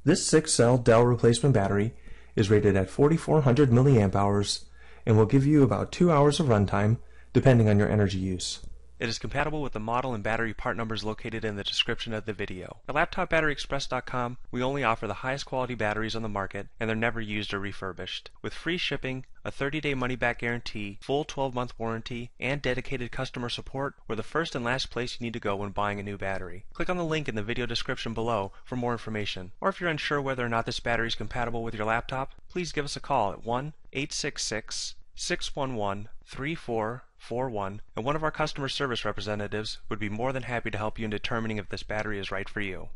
This 6-cell Dell replacement battery is rated at 4400 milliamp hours and will give you about 2 hours of runtime depending on your energy use. It is compatible with the model and battery part numbers located in the description of the video. At LaptopBatteryExpress.com, we only offer the highest quality batteries on the market, and they're never used or refurbished. With free shipping, a 30-day money-back guarantee, full 12-month warranty, and dedicated customer support, we're the first and last place you need to go when buying a new battery. Click on the link in the video description below for more information. Or if you're unsure whether or not this battery is compatible with your laptop, please give us a call at 1-866-611-3441, and one of our customer service representatives would be more than happy to help you in determining if this battery is right for you.